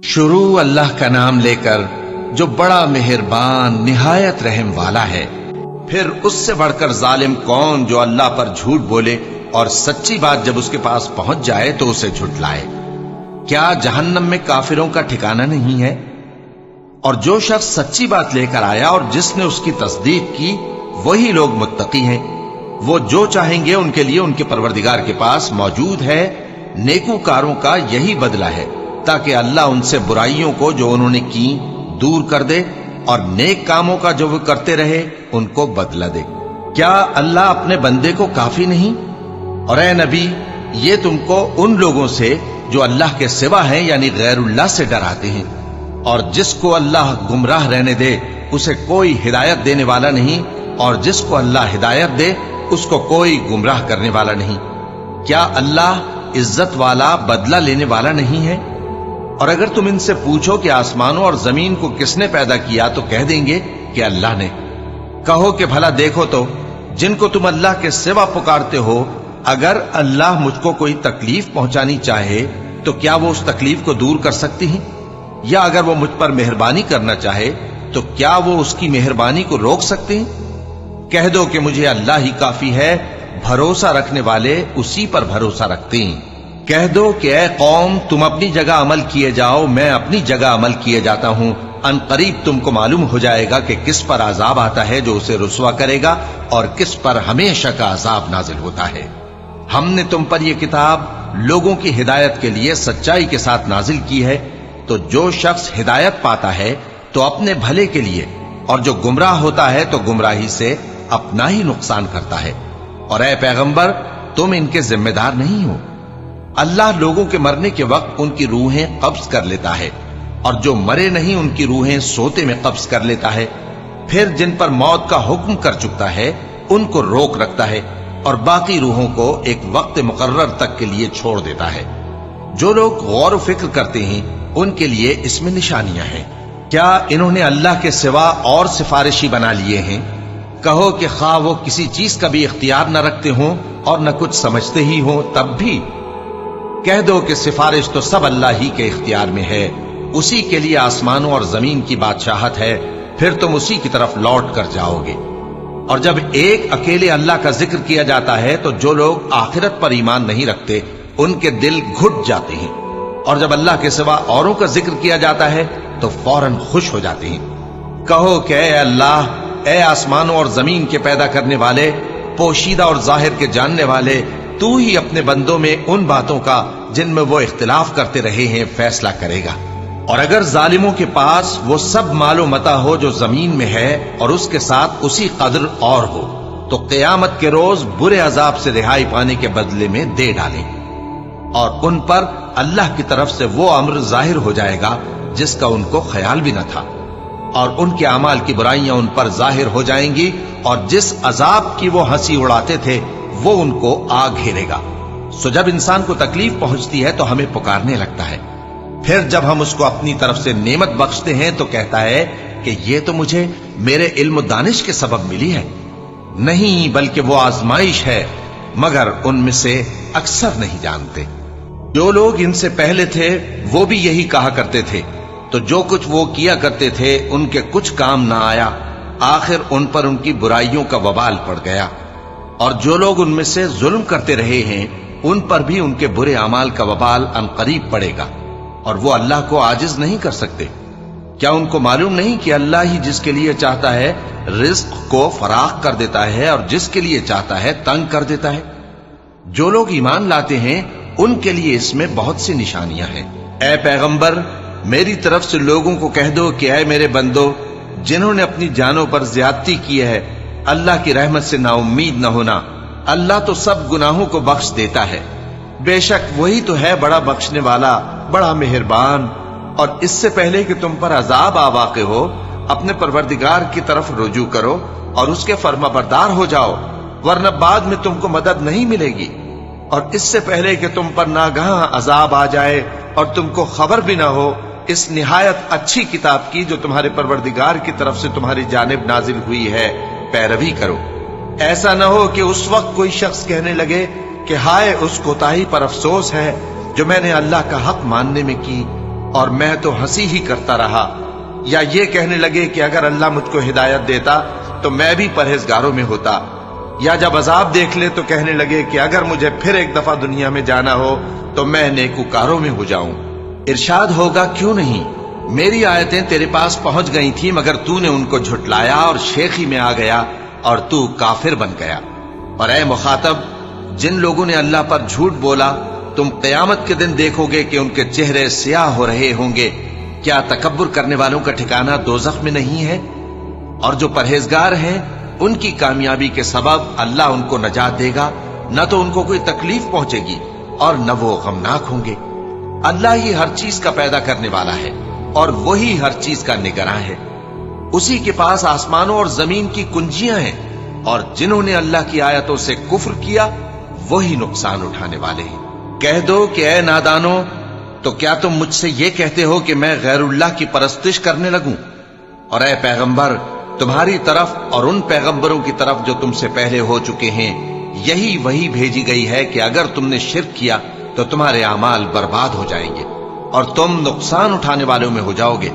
शुरू अल्लाह का नाम लेकर जो बड़ा मेहरबान निहायत रहम वाला है। फिर उससे बढ़कर जालिम कौन जो अल्लाह पर झूठ बोले और सच्ची बात जब उसके पास पहुंच जाए तो उसे झुठलाए। क्या जहन्नम में काफिरों का ठिकाना नहीं है? और जो शख्स सच्ची बात लेकर आया और जिसने उसकी तस्दीक की वही लोग मुत्तकी हैं। वो जो चाहेंगे उनके लिए उनके परवरदिगार के पास मौजूद है। नेकूकारों का यही बदला है ताकि अल्लाह उनसे बुराइयों को जो उन्होंने की दूर कर दे और नेक कामों का जो वो करते रहे उनको बदला दे। क्या अल्लाह अपने बंदे को काफी नहीं? और ए नबी, ये तुमको उन लोगों से जो अल्लाह के सिवा हैं यानी गैरुल्लाह से डराते हैं। और जिसको अल्लाह गुमराह रहने दे उसे कोई हिदायत देने वाला नहीं, और जिसको अल्लाह हिदायत दे उसको कोई गुमराह करने वाला नहीं। क्या अल्लाह इज्जत वाला बदला लेने वाला नहीं है? और अगर तुम इनसे पूछो कि आसमानों और जमीन को किसने पैदा किया तो कह देंगे कि अल्लाह ने। कहो कि भला देखो तो जिनको तुम अल्लाह के सिवा पुकारते हो, अगर अल्लाह मुझको कोई तकलीफ पहुंचानी चाहे तो क्या वो उस तकलीफ को दूर कर सकती हैं? या अगर वो मुझ पर मेहरबानी करना चाहे तो क्या वो उसकी मेहरबानी को रोक सकते हैं? कह दो कि मुझे अल्लाह ही काफी है, भरोसा रखने वाले उसी पर भरोसा रखते हैं। कह दो कि ऐ कौम, तुम अपनी जगह अमल किए जाओ, मैं अपनी जगह अमल किए जाता हूं। अनकरीब तुमको मालूम हो जाएगा कि किस पर अजाब आता है जो उसे रुसवा करेगा और किस पर हमेशा का अजाब नाजिल होता है। हमने तुम पर यह किताब लोगों की हिदायत के लिए सच्चाई के साथ नाजिल की है। तो जो शख्स हिदायत पाता है तो अपने भले के लिए, और जो गुमराह होता है तो गुमराही से अपना ही नुकसान करता है। और ऐ पैगंबर, तुम इनके जिम्मेदार नहीं हो। अल्लाह लोगों के मरने के वक्त उनकी रूहें कब्ज कर लेता है, और जो मरे नहीं उनकी रूहें सोते में कब्ज कर लेता है। फिर जिन पर मौत का हुक्म कर चुकता है उनको रोक रखता है, और बाकी रूहों को एक वक्त मुकर्रर तक के लिए छोड़ देता है। जो लोग गौर फिक्र करते हैं उनके लिए इसमें निशानियां हैं। क्या इन्होंने अल्लाह के सिवा और सिफारिशी बना लिए हैं? कहो कि खा वो किसी चीज का भी इख्तियार न रखते हों और न कुछ समझते ही हों तब भी। कह दो कि सिफारिश तो सब अल्लाह ही के इख्तियार में है। उसी के लिए आसमानों और जमीन की बादशाहत है। फिर तुम उसी की तरफ लौट कर जाओगे। और जब एक अकेले अल्लाह का जिक्र किया जाता है तो जो लोग आखिरत पर ईमान नहीं रखते उनके दिल घुट जाते हैं, और जब अल्लाह के सिवा औरों का जिक्र किया जाता है तो फौरन खुश हो जाते हैं। कहो कि ऐ अल्लाह, ऐ आसमानों और जमीन के पैदा करने वाले, पोशीदा और जाहिर के जानने वाले, तू ही अपने बंदों में उन बातों का जिनमें वो इख्तिलाफ करते रहे हैं फैसला करेगा। और अगर जालिमों के पास वो सब मालो मता हो जो जमीन में है और उसके साथ उसी कदर और हो, तो क़यामत के रोज बुरे अजाब से रिहाई पाने के बदले में दे डालें, और उन पर अल्लाह की तरफ से वो अम्र जाहिर हो जाएगा जिसका उनको ख्याल भी न था, और उनके अमाल की बुराइयां उन पर जाहिर हो जाएंगी, और जिस अजाब की वो हंसी उड़ाते थे वो उनको आ घेरेगा। सो जब इंसान को तकलीफ पहुंचती है तो हमें पुकारने लगता है। फिर जब हम उसको अपनी तरफ से नेमत बख्शते हैं तो कहता है कि ये तो मुझे मेरे इल्म दानिश के सबब मिली है। नहीं, बल्कि वो आजमाइश है, मगर उनमें से अक्सर नहीं जानते। जो लोग इनसे पहले थे वो भी यही कहा करते थे, तो जो कुछ वो किया करते थे उनके कुछ काम ना आया, आखिर उन पर उनकी बुराइयों का वबाल पड़ गया। और जो लोग उनमें से जुल्म करते रहे हैं उन पर भी उनके बुरे अमाल का वबाल अनकरीब पड़ेगा, और वो अल्लाह को आजिज नहीं कर सकते। क्या उनको मालूम नहीं कि अल्लाह ही जिसके लिए चाहता है रिज्क को फराख कर देता है और जिसके लिए चाहता है तंग कर देता है। जो लोग ईमान लाते हैं उनके लिए इसमें बहुत सी निशानियां हैं। ऐ पैगंबर, मेरी तरफ से लोगों को कह दो कि ऐ मेरे बंदो, जिन्होंने अपनी जानों पर ज्यादती की है, अल्लाह की रहमत से नाउम्मीद न होना। अल्लाह तो सब गुनाहों को बख्श देता है, बेशक वही तो है बड़ा बख्शने वाला, बड़ा मेहरबान। और इससे पहले कि तुम पर अजाब आ वाक़े हो, अपने परवरदिगार की तरफ रुजू करो और उसके फर्माबरदार हो जाओ, वरना बाद में तुमको मदद नहीं मिलेगी। और इससे पहले कि तुम पर नागहां अजाब आ जाए और तुमको खबर भी ना हो, इस निहायत अच्छी किताब की जो तुम्हारे परवरदिगार की तरफ से तुम्हारी जानिब नाजिल हुई है पैरवी करो। ऐसा न हो कि उस वक्त कोई शख्स कहने लगे कि हाय उस कोताही पर अफसोस है जो मैंने अल्लाह का हक मानने में की اور میں تو ہنسی ہی کرتا رہا، یا یہ کہنے لگے کہ اگر اللہ مجھ کو ہدایت دیتا تو میں بھی پرہیزگاروں میں ہوتا، یا جب عذاب دیکھ لے تو کہنے لگے کہ اگر مجھے پھر ایک دفعہ دنیا میں جانا ہو تو میں نیکوکاروں میں ہو جاؤں۔ ارشاد ہوگا کیوں نہیں، میری آیتیں تیرے پاس پہنچ گئی تھی مگر تو نے ان کو جھٹلایا اور شیخی میں آ گیا اور تو کافر بن گیا۔ اور اے مخاطب، جن لوگوں نے اللہ پر جھوٹ بولا تم قیامت کے دن دیکھو گے کہ ان کے چہرے سیاہ ہو رہے ہوں گے۔ کیا تکبر کرنے والوں کا ٹھکانہ دوزخ میں نہیں ہے؟ اور جو پرہیزگار ہیں ان کی کامیابی کے سبب اللہ ان کو نجات دے گا، نہ تو ان کو کوئی تکلیف پہنچے گی اور نہ وہ غمناک ہوں گے۔ اللہ ہی ہر چیز کا پیدا کرنے والا ہے اور وہی ہر چیز کا نگراں ہے۔ اسی کے پاس آسمانوں اور زمین کی کنجیاں ہیں، اور جنہوں نے اللہ کی آیتوں سے کفر کیا وہی نقصان اٹھانے والے ہیں۔ کہہ دو کہ اے نادانو، تو کیا تم مجھ سے یہ کہتے ہو کہ میں غیر اللہ کی پرستش کرنے لگوں؟ اور اے پیغمبر، تمہاری طرف اور ان پیغمبروں کی طرف جو تم سے پہلے ہو چکے ہیں یہی وہی بھیجی گئی ہے کہ اگر تم نے شرک کیا تو تمہارے اعمال برباد ہو جائیں گے اور تم نقصان اٹھانے والوں میں ہو جاؤ گے،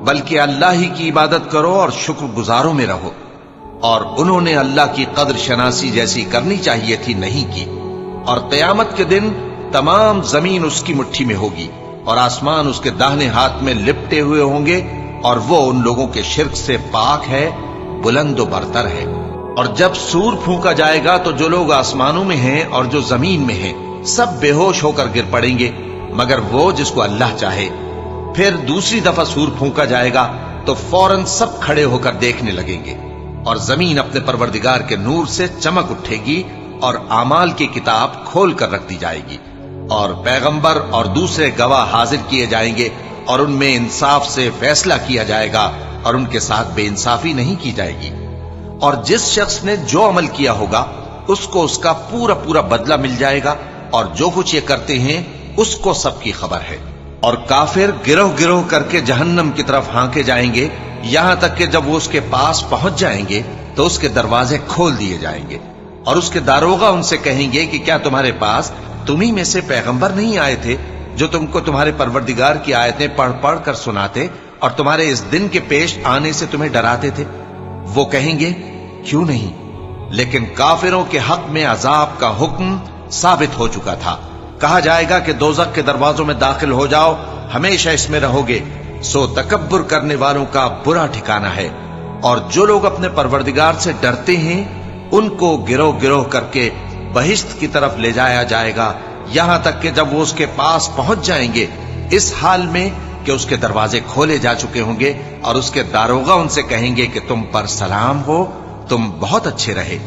بلکہ اللہ ہی کی عبادت کرو اور شکر گزاروں میں رہو۔ اور انہوں نے اللہ کی قدر شناسی جیسی کرنی چاہیے تھی نہیں کی۔ اور قیامت کے دن تمام زمین اس کی مٹھی میں ہوگی اور آسمان اس کے داہنے ہاتھ میں لپٹے ہوئے ہوں گے، اور وہ ان لوگوں کے شرک سے پاک ہے، بلند و برتر ہے۔ اور جب سور پھونکا جائے گا تو جو لوگ آسمانوں میں ہیں اور جو زمین میں ہیں سب بے ہوش ہو کر گر پڑیں گے مگر وہ جس کو اللہ چاہے۔ پھر دوسری دفعہ سور پھونکا جائے گا تو فوراً سب کھڑے ہو کر دیکھنے لگیں گے، اور زمین اپنے پروردگار کے نور سے چمک اٹھے گی اور اعمال کی کتاب کھول کر رکھ دی جائے گی، اور پیغمبر اور دوسرے گواہ حاضر کیے جائیں گے، اور ان میں انصاف سے فیصلہ کیا جائے گا اور ان کے ساتھ بے انصافی نہیں کی جائے گی۔ اور جس شخص نے جو عمل کیا ہوگا اس کو اس کا پورا پورا بدلہ مل جائے گا، اور جو کچھ یہ کرتے ہیں اس کو سب کی خبر ہے۔ اور کافر گروہ گروہ کر کے جہنم کی طرف ہانکے جائیں گے، یہاں تک کہ جب وہ اس کے پاس پہنچ جائیں گے تو اس کے دروازے کھول دیے جائیں گے، اور اس کے داروغہ ان سے کہیں گے کہ کیا تمہارے پاس تمہیں میں سے پیغمبر نہیں آئے تھے جو تم کو تمہارے پروردگار کی آیتیں پڑھ پڑھ کر سناتے اور تمہارے اس دن کے پیش آنے سے تمہیں ڈراتے تھے؟ وہ کہیں گے کیوں نہیں، لیکن کافروں کے حق میں عذاب کا حکم ثابت ہو چکا تھا۔ کہا جائے گا کہ دوزخ کے دروازوں میں داخل ہو جاؤ، ہمیشہ اس میں رہو گے، سو تکبر کرنے والوں کا برا ٹھکانہ ہے۔ اور جو لوگ اپنے پروردگار سے ڈرتے ہیں ان کو گروہ گروہ کر کے بہشت کی طرف لے جایا جائے گا، یہاں تک کہ جب وہ اس کے پاس پہنچ جائیں گے اس حال میں کہ اس کے دروازے کھولے جا چکے ہوں گے، اور اس کے داروغہ ان سے کہیں گے کہ تم پر سلام ہو، تم بہت اچھے رہے،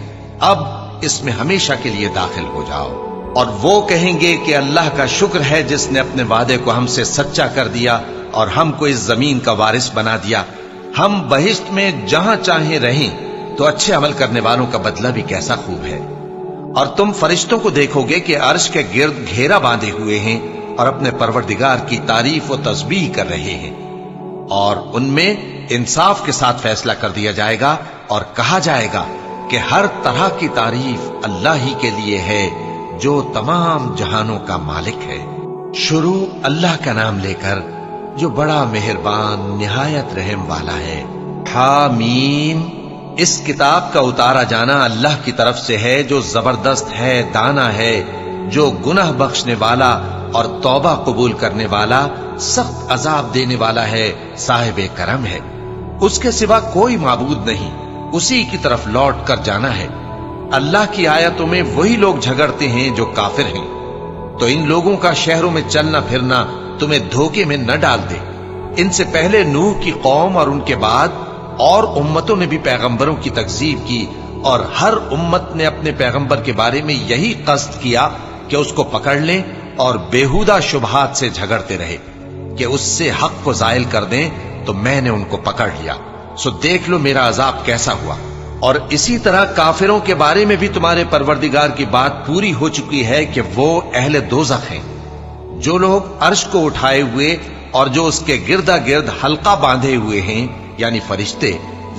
اب اس میں ہمیشہ کے لیے داخل ہو جاؤ۔ اور وہ کہیں گے کہ اللہ کا شکر ہے جس نے اپنے وعدے کو ہم سے سچا کر دیا اور ہم کو اس زمین کا وارث بنا دیا، ہم بہشت میں جہاں چاہیں رہیں، تو اچھے عمل کرنے والوں کا بدلہ بھی کیسا خوب ہے۔ اور تم فرشتوں کو دیکھو گے کہ عرش کے گرد گھیرا باندھے ہوئے ہیں اور اپنے پروردگار کی تعریف و تسبیح کر رہے ہیں، اور ان میں انصاف کے ساتھ فیصلہ کر دیا جائے گا، اور کہا جائے گا کہ ہر طرح کی تعریف اللہ ہی کے لیے ہے جو تمام جہانوں کا مالک ہے۔ شروع اللہ کا نام لے کر جو بڑا مہربان نہایت رحم والا ہے۔ حامیم، اس کتاب کا اتارا جانا اللہ کی طرف سے ہے جو زبردست ہے، دانا ہے، جو گناہ بخشنے والا اور توبہ قبول کرنے والا، سخت عذاب دینے والا ہے، صاحب کرم ہے۔ اس کے سوا کوئی معبود نہیں، اسی کی طرف لوٹ کر جانا ہے۔ اللہ کی آیتوں میں وہی لوگ جھگڑتے ہیں جو کافر ہیں، تو ان لوگوں کا شہروں میں چلنا پھرنا تمہیں دھوکے میں نہ ڈال دے۔ ان سے پہلے نوح کی قوم اور ان کے بعد اور امتوں نے بھی پیغمبروں کی تکذیب کی، اور ہر امت نے اپنے پیغمبر کے بارے میں یہی قصد کیا کہ اس کو پکڑ لیں اور بیہودہ شبہات سے جھگڑتے رہے کہ اس سے حق کو زائل کر دیں، تو میں نے ان کو پکڑ لیا، سو دیکھ لو میرا عذاب کیسا ہوا۔ اور اسی طرح کافروں کے بارے میں بھی تمہارے پروردگار کی بات پوری ہو چکی ہے کہ وہ اہل دوزخ ہیں۔ جو لوگ عرش کو اٹھائے ہوئے اور جو اس کے گردا گرد حلقہ باندھے ہوئے ہیں یعنی فرشتے،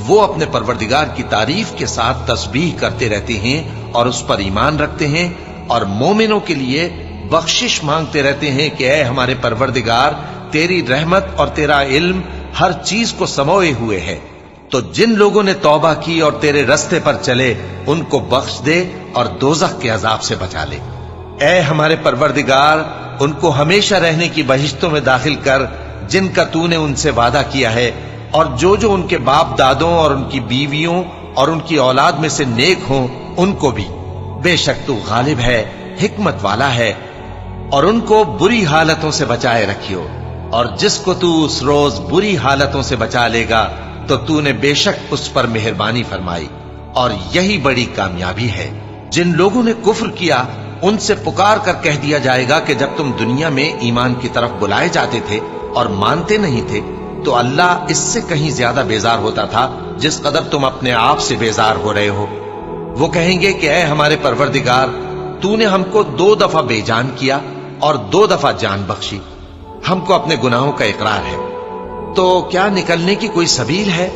وہ اپنے پروردگار کی تعریف کے ساتھ تسبیح کرتے رہتے ہیں اور اس پر ایمان رکھتے ہیں، اور مومنوں کے لیے بخشش مانگتے رہتے ہیں کہ اے ہمارے پروردگار तेरी रहमत और तेरा इल्म हर चीज को समोए हुए है। तो जिन लोगों ने तौबा की और तेरे रस्ते पर चले उनको बख्श दे और दोजख के अजाब से बचा ले। ऐ हमारे परवरदिगार, उनको हमेशा रहने की बहिश्तों में दाखिल कर जिनका तूने उनसे वादा किया है, और जो उनके बाप दादों और उनकी बीवियों और उनकी औलाद में से नेक हों उनको भी। बेशक तू गालिब है, हिकमत वाला है। और उनको बुरी हालतों से बचाए रखियो, और जिसको तू उस रोज बुरी हालतों से बचा लेगा तो तूने बेशक उस पर मेहरबानी फरमाई, और यही बड़ी कामयाबी है। जिन लोगों ने कुफ्र किया उनसे पुकार कर कह दिया जाएगा कि जब तुम दुनिया में ईमान की तरफ बुलाए जाते थे और मानते नहीं थे तो अल्लाह इससे कहीं ज्यादा बेजार होता था जिस कदर तुम अपने आप से बेजार हो रहे हो। वो कहेंगे कि ऐ हमारे परवरदिगार, तूने हमको 2 दफा बेजान किया और 2 दफा जान बख्शी। हमको अपने गुनाहों का इकरार है, तो क्या निकलने की कोई सबील है?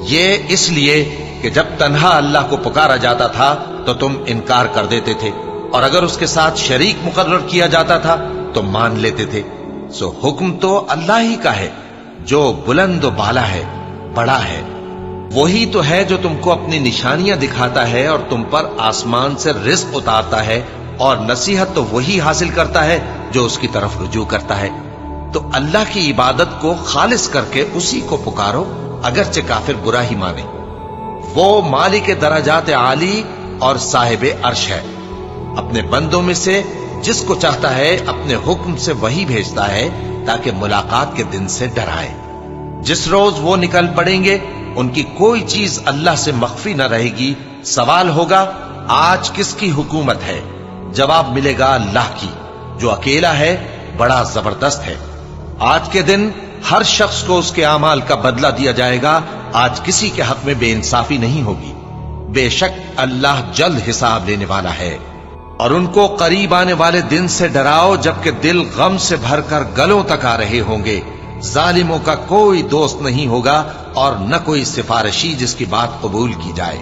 ये इसलिए कि जब तन्हा अल्लाह को पुकारा जाता था तो तुम इनकार कर देते थे, और अगर उसके साथ शरीक मुकर्रर किया जाता था तो मान लेते थे। सो हुक्म तो अल्लाह ही का है जो बुलंद व बाला है, बड़ा है। वही तो है जो तुमको अपनी निशानियां दिखाता है और तुम पर आसमान से रिज़्क़ उतारता है, और नसीहत तो वही हासिल करता है जो उसकी तरफ रुजू करता है। तो अल्लाह की इबादत को खालिस करके उसी को पुकारो, अगरचे काफिर बुरा ही माने। वो मालिक दराजात आली और साहिब अर्श है। अपने बंदों में से जिसको चाहता है अपने हुक्म से वही भेजता है ताकि मुलाकात के दिन से डराए। जिस रोज वो निकल पड़ेंगे उनकी कोई चीज अल्लाह से मख्फी न रहेगी। सवाल होगा, आज किसकी हुकूमत है? जवाब मिलेगा, अल्लाह की, जो अकेला है, बड़ा जबरदस्त है। आज के दिन हर शख्स को उसके आमाल का बदला दिया जाएगा। आज किसी के हक में बेइंसाफी नहीं होगी। बेशक अल्लाह जल्द हिसाब लेने वाला है। और उनको करीब आने वाले दिन से डराओ जबकि दिल गम से भरकर गलों तक आ रहे होंगे। जालिमों का कोई दोस्त नहीं होगा और न कोई सिफारिशी जिसकी बात कबूल की जाए।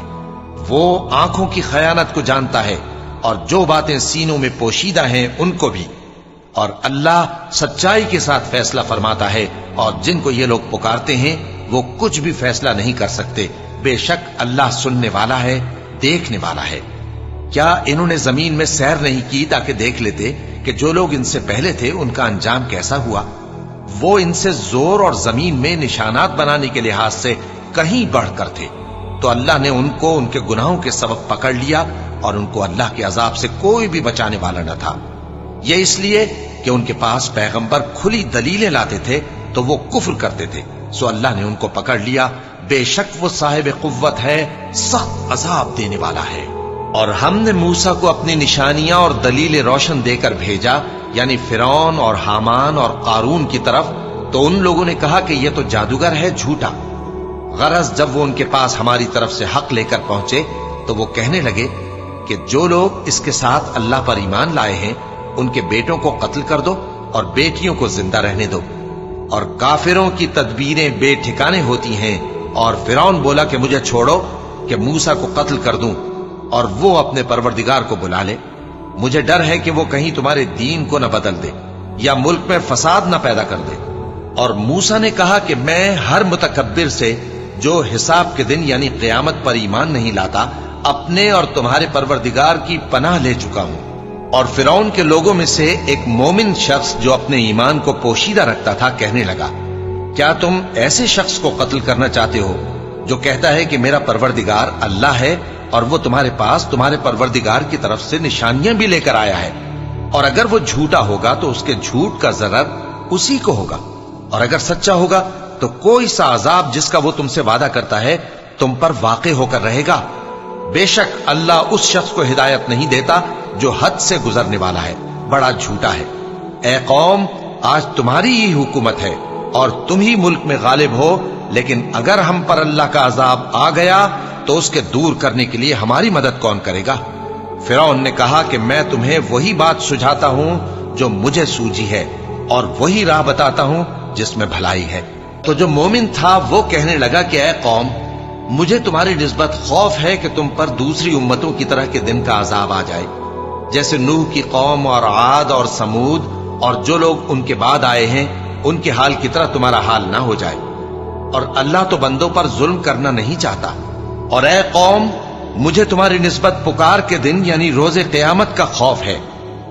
वो आंखों की खयानत को जानता है और जो बातें सीनों में पोशीदा हैं उनको भी। और अल्लाह सच्चाई के साथ फैसला फरमाता है, और जिनको ये लोग पुकारते हैं वो कुछ भी फैसला नहीं कर सकते। बेशक अल्लाह सुनने वाला है, देखने वाला है। क्या इन्होंने जमीन में सैर नहीं की ताकि देख लेते कि जो लोग इनसे पहले थे उनका अंजाम कैसा हुआ? वो इनसे जोर और जमीन में निशानात बनाने के लिहाज से कहीं बढ़कर थे। तो अल्लाह ने उनको उनके गुनाहों के सबब पकड़ लिया और उनको अल्लाह के अजाब से कोई भी बचाने वाला न था। यह इसलिए कि उनके पास पैगंबर खुली दलीलें लाते थे तो वो कुफ्र करते थे। सो अल्लाह ने उनको पकड़ लिया। बेशक वो साहिब कुव्वत है, सख्त अजाब देने वाला है। और हमने मूसा को अपनी निशानियां और दलीलें रोशन देकर भेजा, यानी फिरौन और हामान और कारून की तरफ। तो उन लोगों ने कहा कि यह तो जादूगर है, झूठा। गरज जब वो उनके पास हमारी तरफ से हक लेकर पहुंचे तो वो कहने लगे कि जो लोग इसके साथ अल्लाह पर ईमान लाए हैं उनके बेटों को कत्ल कर दो और बेटियों को जिंदा रहने दो। और काफिरों की तदबीरें बेठिकाने होती हैं। और फिरौन बोला कि मुझे छोड़ो कि मूसा को कत्ल कर दूं और वो अपने परवरदिगार को बुला ले। मुझे डर है कि वो कहीं तुम्हारे दीन को न बदल दे या मुल्क में फसाद न पैदा कर दे। और मूसा ने कहा कि मैं हर मुतकब्बिर से जो हिसाब के दिन यानी क़यामत पर ईमान नहीं लाता, अपने और तुम्हारे परवरदिगार की पनाह ले चुका हूं। और फिरौन के लोगों में से एक मोमिन शख्स जो अपने ईमान को पोशीदा रखता था कहने लगा, क्या तुम ऐसे शख्स को कत्ल करना चाहते हो जो कहता है कि मेरा परवरदिगार अल्लाह है और वो तुम्हारे पास तुम्हारे परवरदिगार की तरफ से निशानियां भी लेकर आया है? और अगर वो झूठा होगा तो उसके झूठ का ज़रर उसी को होगा, और अगर सच्चा होगा तो कोई सा अजाब जिसका वो तुमसे वादा करता है तुम पर वाक़े होकर रहेगा। बेशक अल्लाह उस शख्स को हिदायत नहीं देता जो हद से गुजरने वाला है, बड़ा झूठा है। ए कौम, आज तुम्हारी ही हुकूमत है और तुम ही मुल्क में गालिब हो, लेकिन अगर हम पर अल्लाह का अजाब आ गया तो उसके दूर करने के लिए हमारी मदद कौन करेगा? फिरौन ने कहा कि मैं तुम्हें वही बात सुझाता हूं जो मुझे सूझी है और वही राह बताता हूं जिसमें भलाई है। तो जो मोमिन था वो कहने लगा कि ऐ कौम, मुझे तुम्हारी निस्बत खौफ है कि तुम पर दूसरी उम्मतों की तरह के दिन का अजाब आ जाए, जैसे नूह की कौम और आद और समूद और जो लोग उनके बाद आए हैं ان کے حال کی طرح تمہارا حال نہ ہو جائے۔ اور اللہ تو بندوں پر ظلم کرنا نہیں چاہتا۔ اور اے قوم، مجھے تمہاری نسبت پکار کے دن یعنی روز قیامت کا خوف ہے،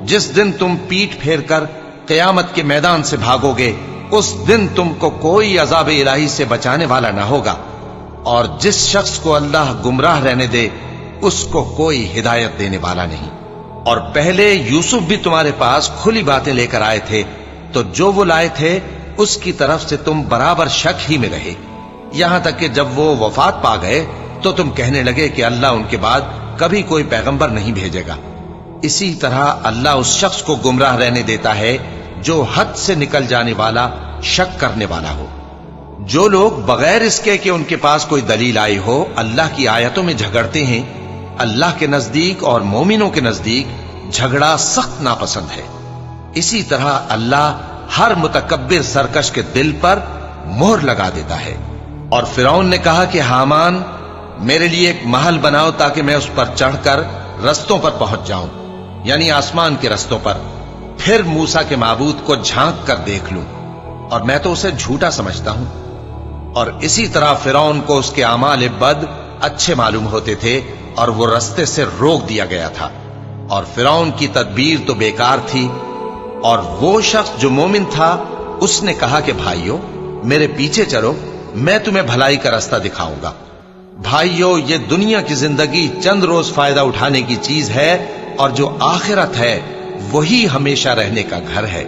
جس دن تم پیٹ پھیر کر قیامت کے میدان سے بھاگو گے۔ اس دن تم کو کوئی عذاب الہی سے بچانے والا نہ ہوگا، اور جس شخص کو اللہ گمراہ رہنے دے اس کو کوئی ہدایت دینے والا نہیں۔ اور پہلے یوسف بھی تمہارے پاس کھلی باتیں لے کر آئے تھے، تو جو وہ لائے تھے اس کی طرف سے تم برابر شک ہی میں رہے، یہاں تک کہ جب وہ وفات پا گئے تو تم کہنے لگے کہ اللہ ان کے بعد کبھی کوئی پیغمبر نہیں بھیجے گا۔ اسی طرح اللہ اس شخص کو گمراہ رہنے دیتا ہے جو حد سے نکل جانے والا، شک کرنے والا ہو۔ جو لوگ بغیر اس کے کہ ان کے پاس کوئی دلیل آئی ہو اللہ کی آیتوں میں جھگڑتے ہیں، اللہ کے نزدیک اور مومنوں کے نزدیک جھگڑا سخت ناپسند ہے۔ اسی طرح اللہ ہر متکبر سرکش کے دل پر مہر لگا دیتا ہے۔ اور فرعون نے کہا کہ حامان، میرے لیے ایک محل بناؤ تاکہ میں اس پر چڑھ کر رستوں پر پہنچ جاؤں، یعنی آسمان کے رستوں پر، پھر موسیٰ کے معبود کو جھانک کر دیکھ لوں، اور میں تو اسے جھوٹا سمجھتا ہوں۔ اور اسی طرح فرعون کو اس کے اعمال بد اچھے معلوم ہوتے تھے اور وہ رستے سے روک دیا گیا تھا، اور فرعون کی تدبیر تو بیکار تھی۔ اور وہ شخص جو مومن تھا اس نے کہا کہ بھائیو میرے پیچھے چلو، میں تمہیں بھلائی کا راستہ دکھاؤں گا۔ بھائیو، یہ دنیا کی زندگی چند روز فائدہ اٹھانے کی چیز ہے، اور جو آخرت ہے وہی ہمیشہ رہنے کا گھر ہے۔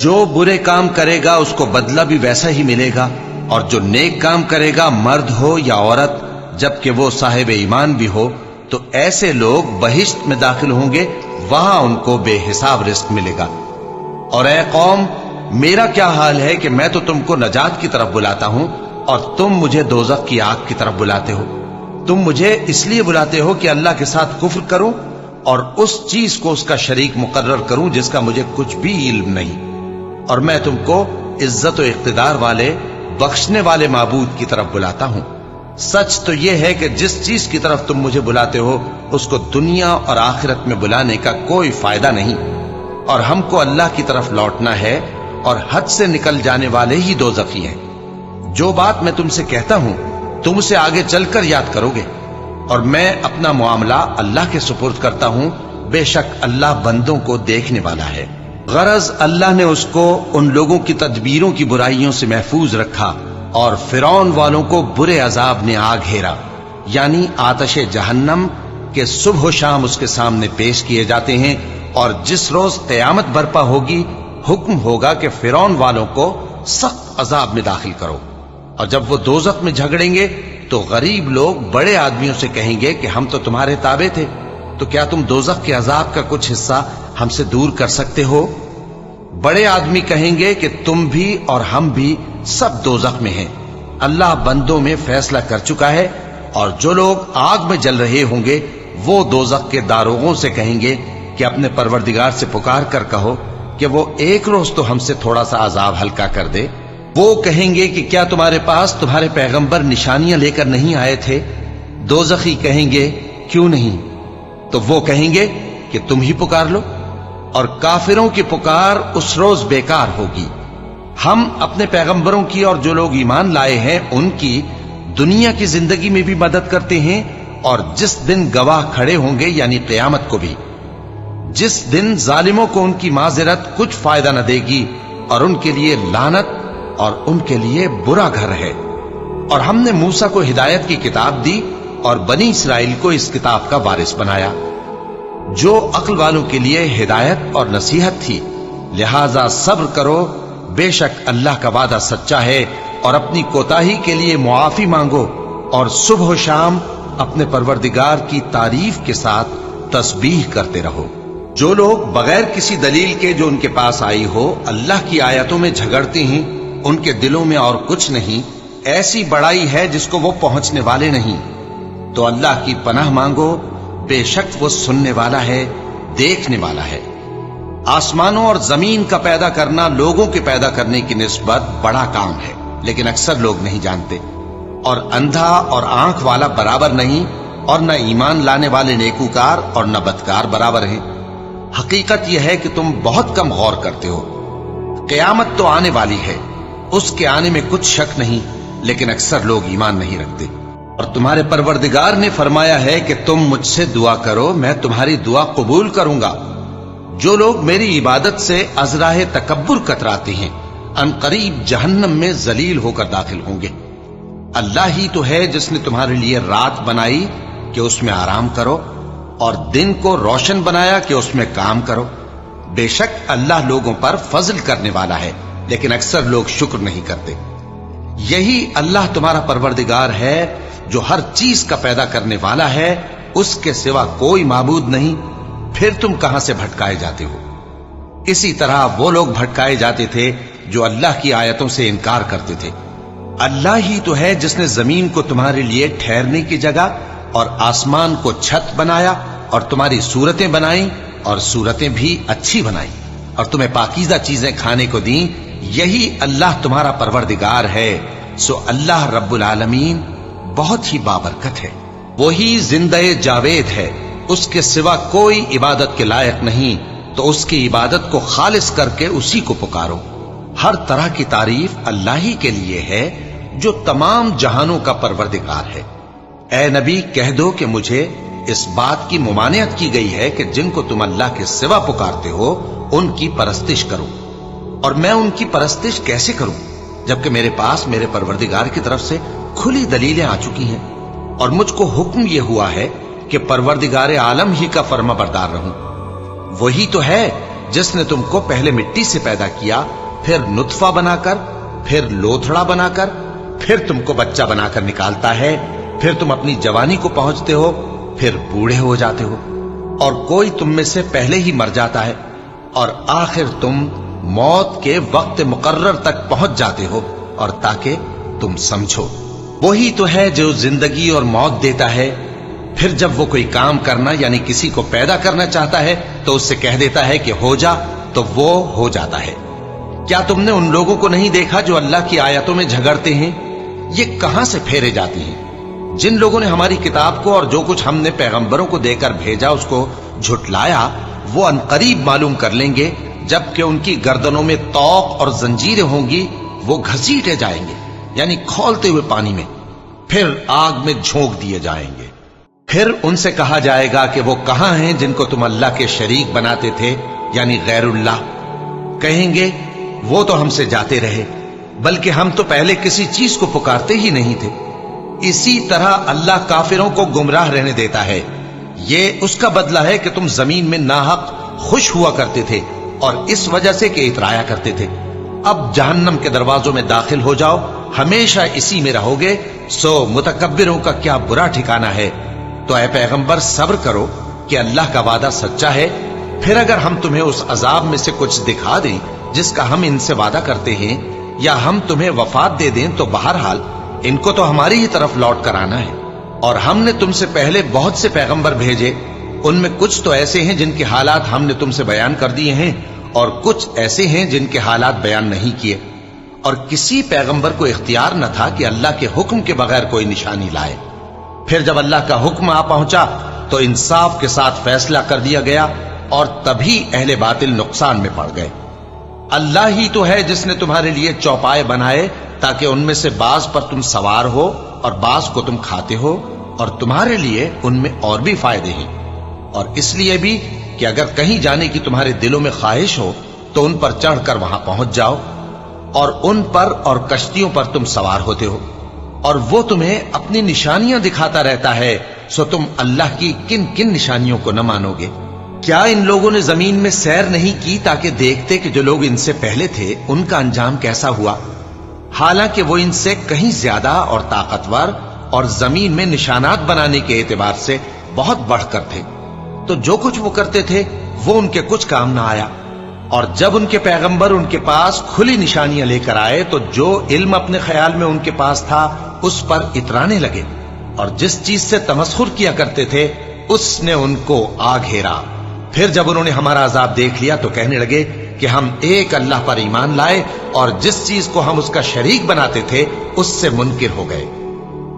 جو برے کام کرے گا اس کو بدلہ بھی ویسا ہی ملے گا، اور جو نیک کام کرے گا مرد ہو یا عورت، جبکہ وہ صاحب ایمان بھی ہو، تو ایسے لوگ بہشت میں داخل ہوں گے، وہاں ان کو بے حساب رزق ملے گا۔ اور اے قوم، میرا کیا حال ہے کہ میں تو تم کو نجات کی طرف بلاتا ہوں اور تم مجھے دوزخ کی آگ کی طرف بلاتے ہو۔ تم مجھے اس لیے بلاتے ہو کہ اللہ کے ساتھ کفر کروں اور اس چیز کو اس کا شریک مقرر کروں جس کا مجھے کچھ بھی علم نہیں، اور میں تم کو عزت و اقتدار والے، بخشنے والے معبود کی طرف بلاتا ہوں۔ سچ تو یہ ہے کہ جس چیز کی طرف تم مجھے بلاتے ہو اس کو دنیا اور آخرت میں بلانے کا کوئی فائدہ نہیں، اور ہم کو اللہ کی طرف لوٹنا ہے، اور حد سے نکل جانے والے ہی دوزخی ہیں۔ جو بات میں تم سے کہتا ہوں تم اسے آگے چل کر یاد کرو گے، اور میں اپنا معاملہ اللہ کے سپرد کرتا ہوں، بے شک اللہ بندوں کو دیکھنے والا ہے۔ غرض اللہ نے اس کو ان لوگوں کی تدبیروں کی برائیوں سے محفوظ رکھا، اور فرعون والوں کو برے عذاب نے آ گھیرا، یعنی آتش جہنم کے صبح و شام اس کے سامنے پیش کیے جاتے ہیں۔ اور جس روز قیامت برپا ہوگی حکم ہوگا کہ فرعون والوں کو سخت عذاب میں داخل کرو۔ اور جب وہ دوزخ میں جھگڑیں گے تو غریب لوگ بڑے آدمیوں سے کہیں گے کہ ہم تو تمہارے تابع تھے، تو کیا تم دوزخ کے عذاب کا کچھ حصہ ہم سے دور کر سکتے ہو؟ بڑے آدمی کہیں گے کہ تم بھی اور ہم بھی سب دوزخ میں ہیں، اللہ بندوں میں فیصلہ کر چکا ہے۔ اور جو لوگ آگ میں جل رہے ہوں گے وہ دوزخ کے داروغوں سے کہیں گے کہ اپنے پروردگار سے پکار کر کہو کہ وہ ایک روز تو ہم سے تھوڑا سا عذاب ہلکا کر دے۔ وہ کہیں گے کہ کیا تمہارے پاس تمہارے پیغمبر نشانیاں لے کر نہیں آئے تھے؟ دوزخی کہیں گے کیوں نہیں؟ تو وہ کہیں گے کہ تم ہی پکار لو، اور کافروں کی پکار اس روز بیکار ہوگی۔ ہم اپنے پیغمبروں کی اور جو لوگ ایمان لائے ہیں ان کی دنیا کی زندگی میں بھی مدد کرتے ہیں، اور جس دن گواہ کھڑے ہوں گے یعنی قیامت کو بھی، جس دن ظالموں کو ان کی معذرت کچھ فائدہ نہ دے گی، اور ان کے لیے لعنت اور ان کے لیے برا گھر ہے۔ اور ہم نے موسیٰ کو ہدایت کی کتاب دی اور بنی اسرائیل کو اس کتاب کا وارث بنایا، جو عقل والوں کے لیے ہدایت اور نصیحت تھی۔ لہذا صبر کرو، بے شک اللہ کا وعدہ سچا ہے، اور اپنی کوتاہی کے لیے معافی مانگو، اور صبح و شام اپنے پروردگار کی تعریف کے ساتھ تسبیح کرتے رہو۔ جو لوگ بغیر کسی دلیل کے جو ان کے پاس آئی ہو اللہ کی آیتوں میں جھگڑتے ہیں، ان کے دلوں میں اور کچھ نہیں، ایسی بڑائی ہے جس کو وہ پہنچنے والے نہیں۔ تو اللہ کی پناہ مانگو، بے شک وہ سننے والا ہے، دیکھنے والا ہے۔ آسمانوں اور زمین کا پیدا کرنا لوگوں کے پیدا کرنے کی نسبت بڑا کام ہے، لیکن اکثر لوگ نہیں جانتے۔ اور اندھا اور آنکھ والا برابر نہیں، اور نہ ایمان لانے والے نیکوکار اور نہ بدکار برابر ہیں۔ حقیقت یہ ہے کہ تم بہت کم غور کرتے ہو۔ क़यामत तो आने वाली है, उसके आने में कुछ शक नहीं, लेकिन अक्सर लोग ईमान नहीं रखते। और तुम्हारे परवरदिगार ने फरमाया है कि तुम मुझसे दुआ करो, मैं तुम्हारी दुआ कबूल करूंगा। जो लोग मेरी इबादत से अज़राह तकब्बुर कतराते हैं, अनकरीब जहन्नम में जलील होकर दाखिल होंगे। अल्लाह ही तो है जिसने तुम्हारे लिए रात बनाई कि उसमें आराम करो, और दिन को रोशन बनाया कि उसमें काम करो। बेशक अल्लाह लोगों पर फजल करने वाला है, लेकिन अक्सर लोग शुक्र नहीं करते। यही अल्लाह तुम्हारा परवरदिगार है जो हर चीज का पैदा करने वाला है, उसके सिवा कोई माबूद नहीं। फिर तुम कहां से भटकाए जाते हो? इसी तरह वो लोग भटकाए जाते थे जो अल्लाह की आयतों से इनकार करते थे। अल्लाह ही तो है जिसने जमीन को तुम्हारे लिए ठहरने की जगह और आसमान को छत बनाया, और तुम्हारी सूरतें बनाई, और सूरतें भी अच्छी बनाई, और तुम्हें पाकीज़ा चीजें खाने को दी। यही अल्लाह तुम्हारा परवरदिगार है। सो अल्लाह रब्बुल आलमीन बहुत ही बाबरकत है। वही जिंदे जावेद है, उसके सिवा कोई इबादत के लायक नहीं, तो उसकी इबादत को खालिस करके उसी को पुकारो। हर तरह की तारीफ अल्लाह ही के लिए है जो तमाम जहानों का परवरदिगार है। ए नबी, कह दो कि मुझे इस बात की मुमानियत की गई है कि जिनको तुम अल्लाह के सिवा पुकारते हो उनकी परस्तिश करो। और मैं उनकी परस्तिश कैसे करूं जबकि मेरे पास मेरे परवरदिगार की तरफ से खुली दलीलें आ चुकी हैं, और मुझको हुक्म यह हुआ है कि परवरदिगार आलम ही का फर्माबरदार रहूं। वही तो है जिसने तुमको पहले मिट्टी से पैदा किया, फिर नुत्फा बनाकर, फिर लोथड़ा बनाकर, फिर तुमको बच्चा बनाकर निकालता है, फिर तुम अपनी जवानी को पहुंचते हो, फिर बूढ़े हो जाते हो, और कोई तुम में से पहले ही मर जाता है, और आखिर तुम मौत के वक्त मुकर्रर तक पहुंच जाते हो। और ताकि तुम समझो, वही तो है जो जिंदगी और मौत देता है। फिर जब वो कोई काम करना यानी किसी को पैदा करना चाहता है तो उससे कह देता है कि हो जा, तो वो हो जाता है। क्या तुमने उन लोगों को नहीं देखा जो अल्लाह की आयतों में झगड़ते हैं? ये कहां से फेरे जाती हैं? जिन लोगों ने हमारी किताब को और जो कुछ हमने पैगंबरों को देकर भेजा उसको झुटलाया, वो अनकरीब मालूम कर लेंगे जबकि उनकी गर्दनों में तौक और जंजीरें होंगी, वो घसीटे जाएंगे यानी खौलते हुए पानी में, फिर आग में झोंक दिए जाएंगे। फिर उनसे कहा जाएगा कि वो कहां हैं जिनको तुम अल्लाह के शरीक बनाते थे यानी गैरुल्लाह। कहेंगे वो तो हमसे जाते रहे, बल्कि हम तो पहले किसी चीज को पुकारते ही नहीं थे। इसी तरह अल्लाह काफिरों को गुमराह रहने देता है। ये उसका बदला है कि तुम जमीन में नाहक खुश हुआ करते थे और इस वजह से कि इतराया करते थे। अब जहन्नम के दरवाजों में दाखिल हो जाओ, हमेशा इसी में रहोगे। सो मुतकब्बिरों का क्या बुरा ठिकाना है। तो ऐ पैगंबर, सब्र करो कि अल्लाह का वादा सच्चा है। फिर अगर हम तुम्हें उस अजाब में से कुछ दिखा दें जिसका हम इनसे वादा करते हैं, या हम तुम्हें वफात दे दें, तो बहरहाल इनको तो हमारी ही तरफ लौट कर आना है। और हमने तुमसे पहले बहुत से पैगंबर भेजे, उनमें कुछ तो ऐसे हैं जिनके हालात हमने तुमसे बयान कर दिए हैं, और कुछ ऐसे हैं जिनके हालात बयान नहीं किए। और किसी पैगंबर को इख्तियार न था कि अल्लाह के हुक्म के बगैर कोई निशानी लाए। फिर जब अल्लाह का हुक्म आ पहुंचा तो इंसाफ के साथ फैसला कर दिया गया, और तभी अहले बातिल नुकसान में पड़ गए। अल्लाह ही तो है जिसने तुम्हारे लिए चौपाए बनाए ताकि उनमें से बाज पर तुम सवार हो और बाज को तुम खाते हो, और तुम्हारे लिए उनमें और भी फायदे हैं। और इसलिए भी कि अगर कहीं जाने की तुम्हारे दिलों में ख्वाहिश हो तो उन पर चढ़कर वहां पहुंच जाओ, और उन पर और कश्तियों पर तुम सवार होते हो, और वो तुम्हें अपनी निशानियां दिखाता रहता है। सो तुम अल्लाह की किन किन निशानियों को न मानोगे? क्या इन लोगों ने जमीन में सैर नहीं की ताकि देखते कि जो लोग इनसे पहले थे उनका अंजाम कैसा हुआ? हालांकि वो इनसे कहीं ज्यादा और ताकतवर और जमीन में निशानात बनाने के एतबार से बहुत बढ़कर थे। तो जो कुछ वो करते थे वो उनके कुछ काम ना आया। और जब उनके पैगंबर उनके पास खुली निशानियां लेकर आए तो जो इल्म अपने ख्याल में उनके पास था उस पर इतराने लगे, और जिस चीज से तमस्खुर किया करते थे उसने उनको आ घेरा। फिर जब उन्होंने हमारा अजाब देख लिया तो कहने लगे कि हम एक अल्लाह पर ईमान लाए, और जिस चीज को हम उसका शरीक बनाते थे उससे मुनकिर हो गए।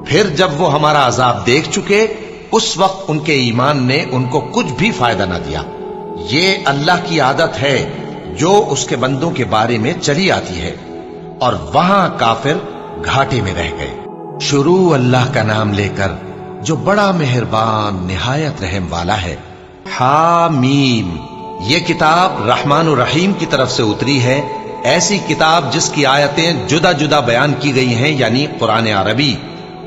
फिर जब वो हमारा अजाब देख चुके उस वक्त उनके ईमान ने उनको कुछ भी फायदा ना दिया। ये अल्लाह की आदत है, جو اس کے بندوں کے بارے میں چلی آتی ہے، اور وہاں کافر گھاٹے میں رہ گئے۔ شروع اللہ کا نام لے کر جو بڑا مہربان نہایت رحم والا ہے۔ حامیم، یہ کتاب رحمان و رحیم کی طرف سے اتری ہے، ایسی کتاب جس کی آیتیں جدا جدا بیان کی گئی ہیں، یعنی قرآن عربی،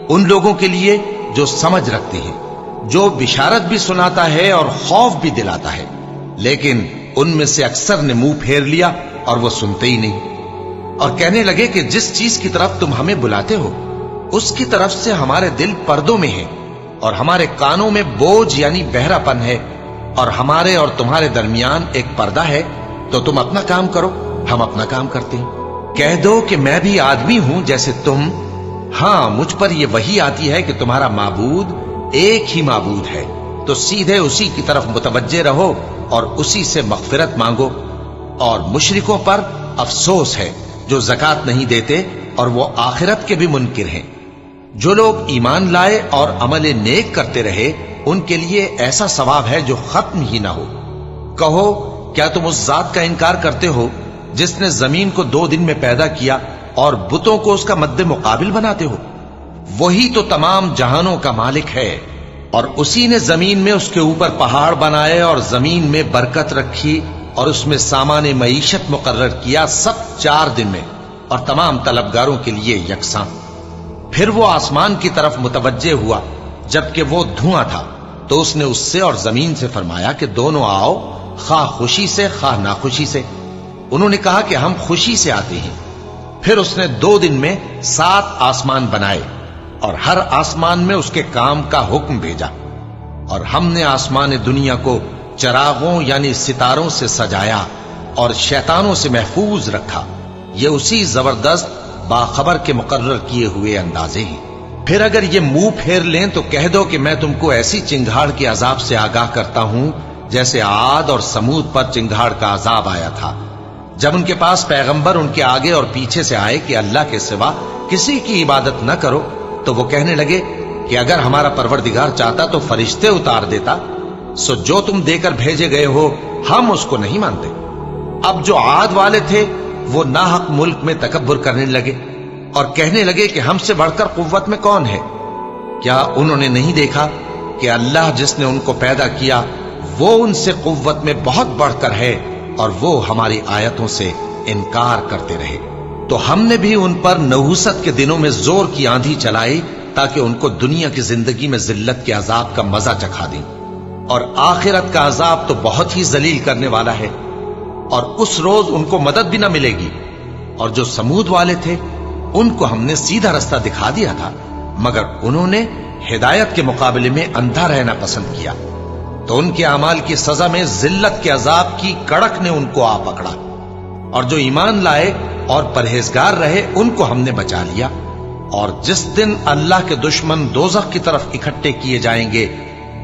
ان لوگوں کے لیے جو سمجھ رکھتے ہیں، جو بشارت بھی سناتا ہے اور خوف بھی دلاتا ہے۔ لیکن ان میں سے اکثر نے منہ پھیر لیا اور وہ سنتے ہی نہیں، اور کہنے لگے کہ جس چیز کی طرف تم ہمیں بلاتے ہو اس کی طرف سے ہمارے دل پردوں میں ہیں، اور ہمارے کانوں میں بوجھ یعنی بہرا پن ہے، اور ہمارے اور تمہارے درمیان ایک پردہ ہے، تو تم اپنا کام کرو، ہم اپنا کام کرتے ہیں۔ کہہ دو کہ میں بھی آدمی ہوں جیسے تم، ہاں مجھ پر یہ وحی آتی ہے کہ تمہارا معبود ایک ہی معبود ہے، تو سیدھے اسی کی طرف متوجہ رہو اور اسی سے مغفرت مانگو۔ اور مشرکوں پر افسوس ہے جو زکات نہیں دیتے اور وہ آخرت کے بھی منکر ہیں۔ جو لوگ ایمان لائے اور عمل نیک کرتے رہے ان کے لیے ایسا ثواب ہے جو ختم ہی نہ ہو۔ کہو کیا تم اس ذات کا انکار کرتے ہو جس نے زمین کو 2 دن میں پیدا کیا اور بتوں کو اس کا مد مقابل بناتے ہو؟ وہی تو تمام جہانوں کا مالک ہے، اور اسی نے زمین میں اس کے اوپر پہاڑ بنائے اور زمین میں برکت رکھی اور اس میں سامان معیشت مقرر کیا، سب 4 دن میں، اور تمام طلبگاروں کے لیے یکساں۔ پھر وہ آسمان کی طرف متوجہ ہوا جبکہ وہ دھواں تھا، تو اس نے اس سے اور زمین سے فرمایا کہ دونوں آؤ، خواہ خوشی سے خواہ ناخوشی سے۔ انہوں نے کہا کہ ہم خوشی سے آتے ہیں۔ پھر اس نے 2 دن میں 7 آسمان بنائے اور ہر آسمان میں اس کے کام کا حکم بھیجا، اور ہم نے آسمان دنیا کو چراغوں یعنی ستاروں سے سجایا اور شیطانوں سے محفوظ رکھا۔ یہ اسی زبردست باخبر کے مقرر کیے ہوئے اندازے ہیں۔ پھر اگر یہ منہ پھیر لیں تو کہہ دو کہ میں تم کو ایسی چنگھاڑ کے عذاب سے آگاہ کرتا ہوں جیسے عاد اور سمود پر چنگھاڑ کا عذاب آیا تھا، جب ان کے پاس پیغمبر ان کے آگے اور پیچھے سے آئے کہ اللہ کے سوا کسی کی عبادت نہ کرو، تو وہ کہنے لگے کہ اگر ہمارا پروردگار چاہتا تو فرشتے اتار دیتا، سو جو تم دے کر بھیجے گئے ہو ہم اس کو نہیں مانتے۔ اب جو عاد والے تھے وہ ناحق ملک میں تکبر کرنے لگے اور کہنے لگے کہ ہم سے بڑھ کر قوت میں کون ہے؟ کیا انہوں نے نہیں دیکھا کہ اللہ جس نے ان کو پیدا کیا وہ ان سے قوت میں بہت بڑھ کر ہے، اور وہ ہماری آیتوں سے انکار کرتے رہے۔ تو ہم نے بھی ان پر نحوست کے دنوں میں زور کی آندھی چلائی تاکہ ان کو دنیا کی زندگی میں ذلت کے عذاب کا مزہ چکھا دیں، اور آخرت کا عذاب تو بہت ہی ذلیل کرنے والا ہے، اور اس روز ان کو مدد بھی نہ ملے گی۔ اور جو سمود والے تھے ان کو ہم نے سیدھا رستہ دکھا دیا تھا، مگر انہوں نے ہدایت کے مقابلے میں اندھا رہنا پسند کیا، تو ان کے اعمال کی سزا میں ذلت کے عذاب کی کڑک نے ان کو آ پکڑا۔ اور جو ایمان لائے اور پرہیزگار رہے ان کو ہم نے بچا لیا۔ اور جس دن اللہ کے دشمن دوزخ کی طرف اکٹھے کیے جائیں گے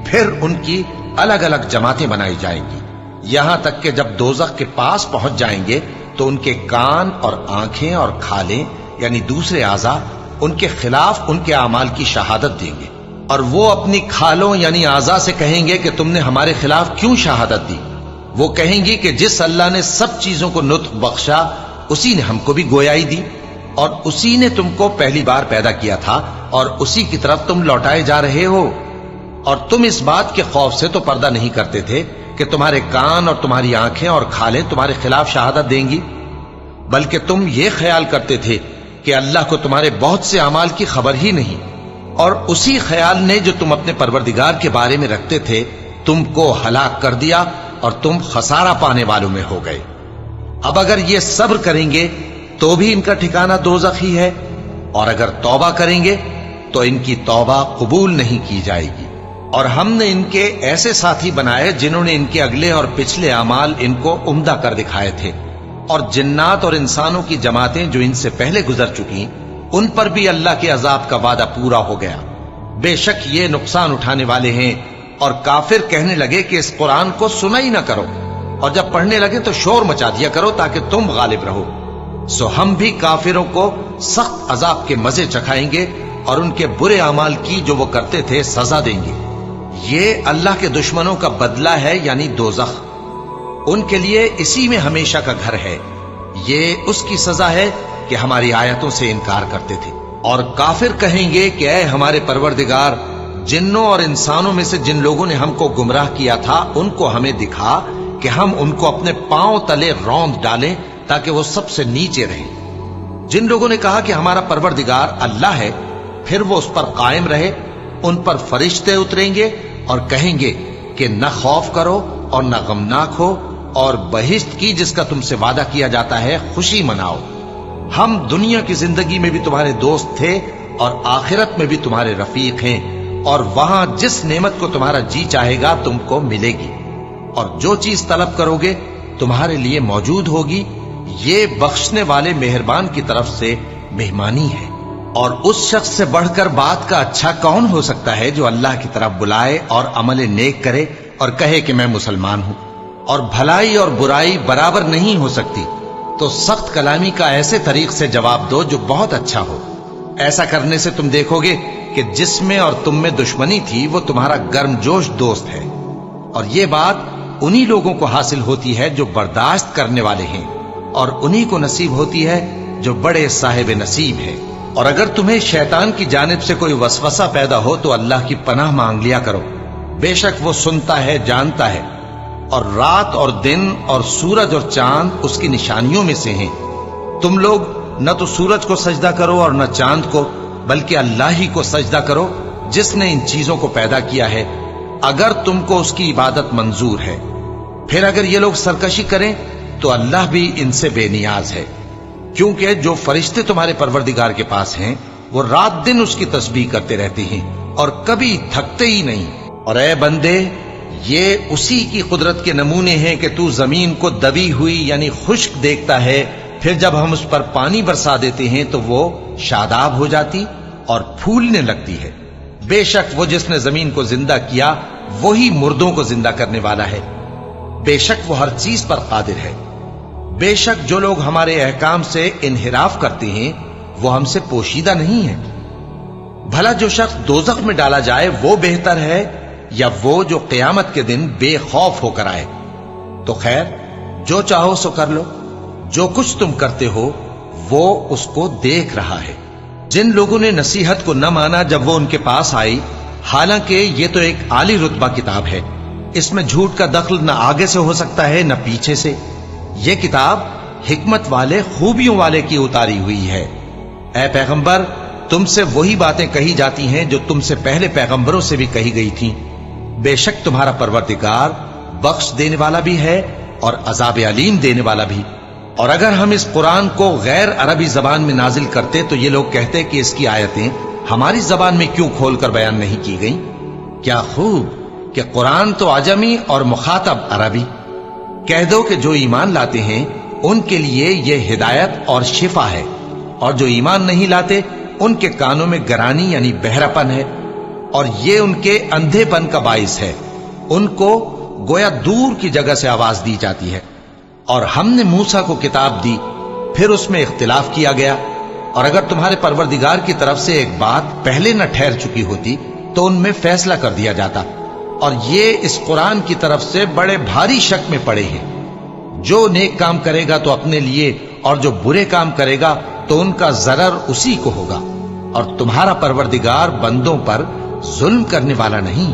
پھر ان کی الگ الگ جماعتیں بنائی جائیں گی، یہاں تک کہ جب دوزخ کے پاس پہنچ جائیں گے تو ان کے کان اور آنکھیں اور کھالیں یعنی دوسرے اعضاء ان کے خلاف ان کے اعمال کی شہادت دیں گے، اور وہ اپنی کھالوں یعنی اعضاء سے کہیں گے کہ تم نے ہمارے خلاف کیوں شہادت دی؟ وہ کہیں گی کہ جس اللہ نے سب چیزوں کو نطق بخشا اسی نے ہم کو بھی گویائی دی، اور اسی نے تم کو پہلی بار پیدا کیا تھا اور اسی کی طرف تم لوٹائے جا رہے ہو۔ اور تم اس بات کے خوف سے تو پردہ نہیں کرتے تھے کہ تمہارے کان اور تمہاری آنکھیں اور کھالیں تمہارے خلاف شہادت دیں گی، بلکہ تم یہ خیال کرتے تھے کہ اللہ کو تمہارے بہت سے اعمال کی خبر ہی نہیں، اور اسی خیال نے جو تم اپنے پروردگار کے بارے میں رکھتے تھے تم کو ہلاک کر دیا اور تم خسارہ پانے والوں میں ہو گئے۔ اب اگر یہ صبر کریں گے تو بھی ان کا ٹھکانہ دوزخ ہی ہے، اور اگر توبہ کریں گے تو ان کی توبہ قبول نہیں کی جائے گی۔ اور ہم نے ان کے ایسے ساتھی بنائے جنہوں نے ان کے اگلے اور پچھلے اعمال ان کو عمدہ کر دکھائے تھے، اور جنات اور انسانوں کی جماعتیں جو ان سے پہلے گزر چکی ان پر بھی اللہ کے عذاب کا وعدہ پورا ہو گیا۔ بے شک یہ نقصان اٹھانے والے ہیں۔ اور کافر کہنے لگے کہ اس قرآن کو سنا ہی نہ کرو، اور جب پڑھنے لگے تو شور مچا دیا کرو تاکہ تم غالب رہو۔ سو ہم بھی کافروں کو سخت عذاب کے مزے چکھائیں گے اور ان کے برے اعمال کی جو وہ کرتے تھے سزا دیں گے۔ یہ اللہ کے دشمنوں کا بدلہ ہے یعنی دوزخ۔ उनके लिए इसी में हमेशा का घर है। ये उसकी सजा है कि हमारी आयतों से इनकार करते थे। और काफिर कहेंगे कि ऐ हमारे परवरदिगार, जिन्नों और इंसानों में से जिन लोगों ने हमको गुमराह किया था उनको हमें दिखा कि हम उनको अपने पांव तले रौंद डालें ताकि वो सबसे नीचे रहें। जिन लोगों ने कहा कि हमारा परवरदिगार अल्लाह है, फिर वो उस पर कायम रहे, उन पर फरिश्ते उतरेंगे और कहेंगे कि न खौफ करो और न गमनाक हो, और बहिश्त की जिसका तुमसे वादा किया जाता है खुशी मनाओ। हम दुनिया की जिंदगी में भी तुम्हारे दोस्त थे और आखिरत में भी तुम्हारे रफीक हैं, और वहां जिस नेमत को तुम्हारा जी चाहेगा तुमको मिलेगी, और जो चीज तलब करोगे तुम्हारे लिए मौजूद होगी। ये बख्शने वाले मेहरबान की तरफ से मेहमानी है। और उस शख्स से बढ़कर बात का अच्छा कौन हो सकता है जो अल्लाह की तरफ बुलाए और अमल नेक करे और कहे कि मैं मुसलमान हूं। और भलाई और बुराई बराबर नहीं हो सकती, तो सख्त कलामी का ऐसे तरीक से जवाब दो जो बहुत अच्छा हो। ऐसा करने से तुम देखोगे कि जिसमें और तुम में दुश्मनी थी वो तुम्हारा गर्मजोश दोस्त है। और ये बात उन्हीं लोगों को हासिल होती है जो बर्दाश्त करने वाले हैं, और उन्हीं को नसीब होती है जो बड़े साहिब नसीब है। और अगर तुम्हें शैतान की जानिब से कोई वसवसा पैदा हो तो अल्लाह की पनाह मांग लिया करो। बेशक वो सुनता है, जानता है। और रात और दिन और सूरज और चांद उसकी निशानियों में से हैं। तुम लोग न तो सूरज को सजदा करो और न चांद को, बल्कि अल्लाह ही को सजदा करो जिसने इन चीजों को पैदा किया है, अगर तुमको उसकी इबादत मंजूर है। फिर अगर ये लोग सरकशी करें तो अल्लाह भी इनसे बेनियाज है, क्योंकि जो फरिश्ते तुम्हारे परवरदिगार के पास हैं वो रात दिन उसकी तस्बीह करते रहते हैं और कभी थकते ही नहीं। और ऐ बंदे, ये उसी की कुदरत के नमूने हैं कि तू जमीन को दबी हुई यानी खुश्क देखता है, फिर जब हम उस पर पानी बरसा देते हैं तो वो शादाब हो जाती और फूलने लगती है। बेशक वो जिसने जमीन को जिंदा किया वही मुर्दों को जिंदा करने वाला है। बेशक वो हर चीज पर कादिर है। बेशक जो लोग हमारे अहकाम से इन्हिराफ करते हैं वो हमसे पोशीदा नहीं है। भला जो शख्स दोजख में डाला जाए वो बेहतर है या वो जो क़यामत के दिन बेखौफ होकर आए। तो खैर, जो चाहो सो कर लो, जो कुछ तुम करते हो वो उसको देख रहा है। जिन लोगों ने नसीहत को न माना जब वो उनके पास आई, हालांकि ये तो एक आली रुतबा किताब है, इसमें झूठ का दखल न आगे से हो सकता है न पीछे से। ये किताब हिकमत वाले, खूबियों वाले की उतारी हुई है। ऐ पैगंबर, तुमसे वही बातें कही जाती हैं जो तुमसे पहले पैगंबरों से भी कही गई थीं। बेशक तुम्हारा परवरदिगार बख्श देने वाला भी है और अजाब अलीम देने वाला भी। और अगर हम इस कुरान को गैर अरबी जबान में नाजिल करते तो ये लोग कहते कि इसकी आयतें हमारी जबान में क्यों खोलकर बयान नहीं की गई। क्या खूब कि कुरान तो आजमी और मुखातब अरबी। कह दो कि जो ईमान लाते हैं उनके लिए यह हिदायत और शिफा है, और जो ईमान नहीं लाते उनके कानों में गरानी यानी बहरापन है, और ये उनके अंधेपन का बाइस है। उनको गोया दूर की जगह से आवाज दी जाती है। और हमने मूसा को किताब दी, फिर उसमें इख्तिलाफ किया गया। और अगर तुम्हारे परवरदिगार की तरफ से एक बात पहले न ठहर चुकी होती तो उनमें फैसला कर दिया जाता। और ये इस कुरान की तरफ से बड़े भारी शक में पड़े हैं। जो नेक काम करेगा तो अपने लिए, और जो बुरे काम करेगा तो उनका जरर उसी को होगा। और तुम्हारा परवरदिगार बंदों पर जुल्म करने वाला नहीं।